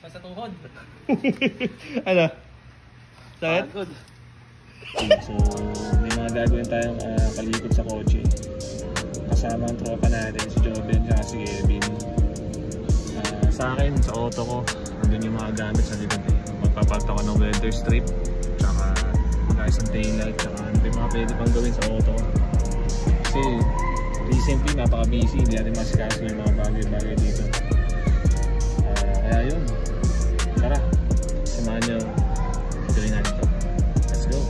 Sa tuhod. Ano? Sakit? Good. So, may mga gagawin tayong palikot sa kotse. Kasama ang tropa natin, si Joven at si Kevin. Sa akin, sa auto ko, nandun yung mga gamit sa likod eh. Magpapalit ako ng weather strip, tsaka mag-ayos ng taillight, tsaka ano yung mga pwede pang gawin sa auto ko. Kasi recently, napaka-busy, hindi natin masikaso yung mga bagay-bagay dito. Kaya yun, tara, samahan nyo, gawin natin ito. Let's go!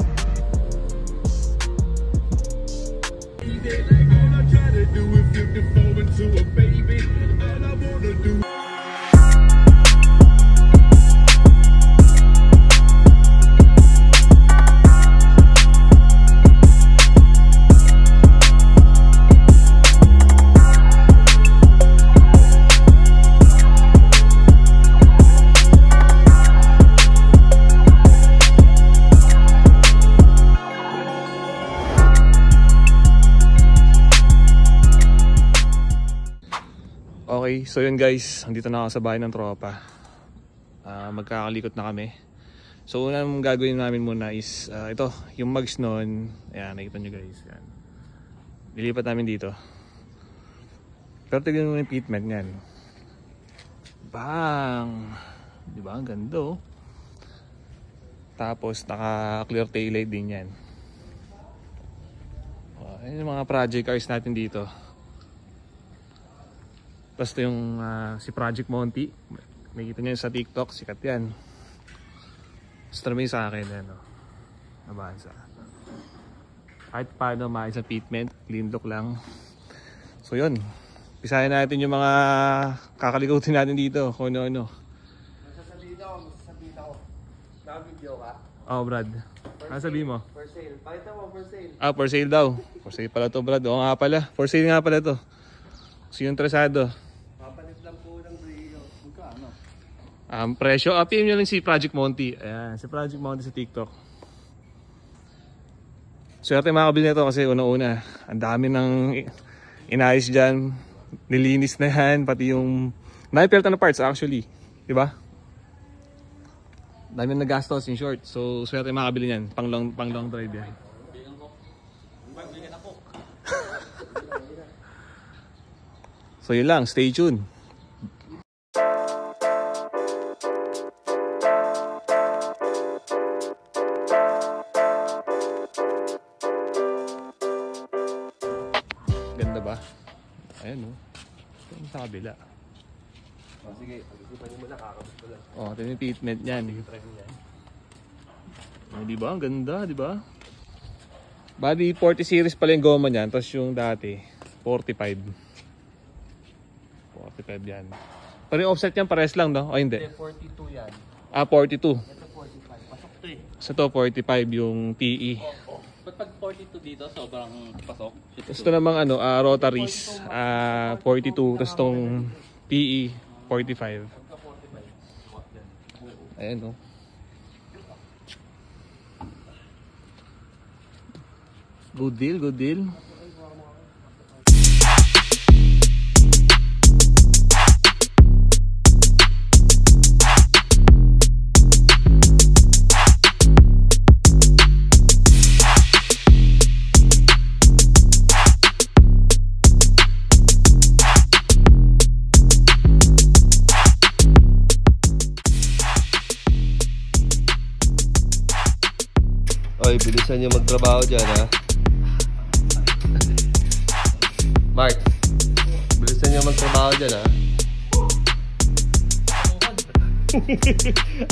Okay, so yun guys, andito na ako sa bahay ng tropa. Magkakalikot na kami. So unang gagawin namin muna is ito, yung mugs nun. Ayan, nakita nyo guys. Ayan. Lilipat namin dito. Pero tignan mo yung fitment nyan. Bang! Diba? Ang ganda oh. Tapos naka clear taillight din yan. Ayan yung mga project cars natin dito. Tapos ito yung si Project Monty. Nakikita nyo sa TikTok, sikat yan. Gusto naman yung sa akin yan, no? Nabansa. Kahit paano maayos ang fitment, clean look lang. So yun, pisahin natin yung mga kakalikutin natin dito, kung ano-ano. Masasabihin ako. Naka-video ka? Oo, Brad. Ano sabihin mo? For sale. Pakita mo, for sale. For sale daw. For sale pala to, Brad. Oo nga pala. For sale nga pala to. Sino interesado? Papalit lang po ng brillo. Magkano? Presyo, PM nyo lang si Project Monty. Ayan, si Project Monty sa TikTok. Swerte makakabili nito kasi una-una, ang dami ng inayos dyan. Nilinis na yan, pati yung naipirta na parts actually. Diba? Dami na gastos in short. So swerte makakabili yan. Pang long drive yan. So yun lang, stay tuned. Ganda ba? Ayan oh. Ito yung sa kabila. Sige, pag-isipan nyo muna, kakabit ko lang. Ito yung fitment yan. Diba? Ang ganda, diba? Body 40 series pala yung goma nyan. Tapos yung dati, 45. 45 yan. Pero yung offset yan pares lang, no? O hindi? 42 yan. 42. Ito 45. Pasok to eh. So ito 45 yung TE. Ba't pag 42 dito, sobrang pasok? Ito namang rotaries. 42. Tapos itong PE 45. Ayan, no? Good deal, good deal. Oy, bilisan nyo magtrabaho dyan, ha? Mark, bilisan nyo magtrabaho dyan, ha?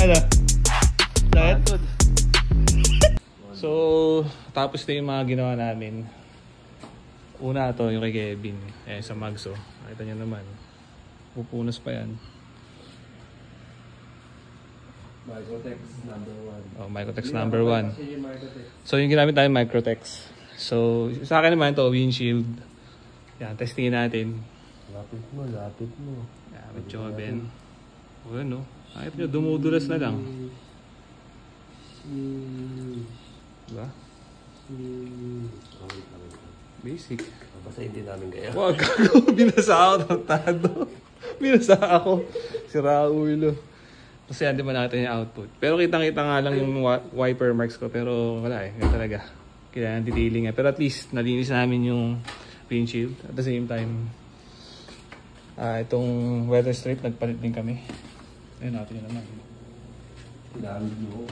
Ano? Sakit? So, tapos na yung mga ginawa namin. Una to yung kay Kevin. Sa Magso. Nakita nyo naman. Pupunas pa yan. Microtex number 1. Microtex number 1. So yung ginamit natin Microtex. So sa akin naman ito, windshield. Yan, testingin natin. Lapit mo, lapit mo. Yan, with Joven. O yun, no? Kahit nyo, dumudulas na lang. Diba? Basic. Basahin din namin kaya. Wag ako. Binasa ako. Tado. Binasa ako. Si Raulo. Kasi hindi ba natin yung output. Pero kitang-kita nga lang yung wiper marks ko. Pero wala eh. Ganun talaga. Kailangan detailing eh. Pero at least nalinis namin yung windshield. At the same time, itong weather strip, nagpalit din kami. Ayun, natin yun naman. Pinagod mo.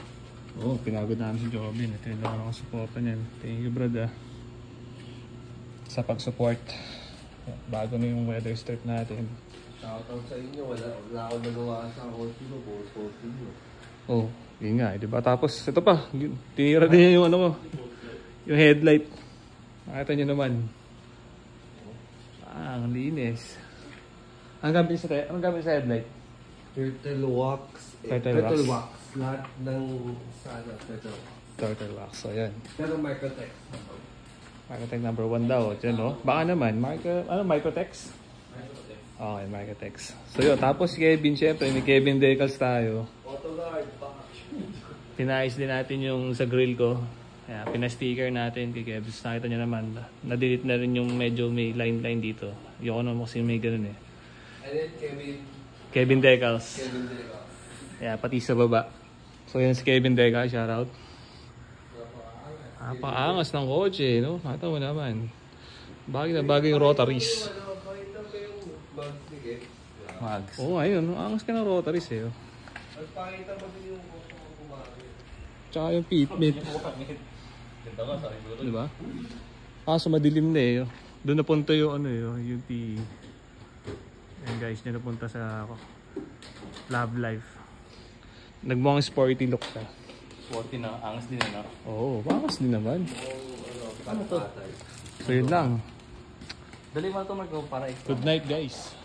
Oo, pinagod namin si Jobin. Ito yung lang ako supportan yan. Thank you, brad sa pag-support. Bago na yung weather strip natin. Shoutout sa inyo. Wala akong nagawa sa kotse mo. Buong kotse mo. Oh, yun nga, di ba? Tapos, ito pa, tinira din niya yung ano ko. Yung headlight. Nakita nyo naman. Ang linis. Anong gamit sa headlight? Turtle wax. Turtle wax. Lahat ng sana turtle wax. Turtle wax, so yan. Pero Microtex. Microtex number 1 daw. Diyan, no? Baka naman, Microtex? Okay, Microtex. So yun, tapos si Kevin, syempre, may Kevin decals tayo. Autoguard. Pinayos din natin yung sa grill ko. Kaya, pina-sticker natin kay Kevin. Nakita nyo naman, na-delete na rin yung medyo may line-line dito. Yung naman kasi may ganun eh. And then Kevin decals. Kevin Decals. Kaya, pati sa baba. So yan si Kevin decals, shoutout. Pang-angas ng kotse, no? Nakita mo naman. Bagay na bagay yung rotaries. Mags. Oo, ayun. Angas ka ng rotaries eh. Magpakita mo din yung kumari. Tsaka yung pitmit. Ganda ka, sabi ko. Diba? Kaso madilim na eh. Doon napunta yung ano yung T. Ayan guys, dyan napunta sa Love Life. Nagmukhang sporty look ka. 40 na, angas din na. Oo, angas din naman. Ano to? So yun lang. Dali mo ito, Marco, para extra. Good night guys.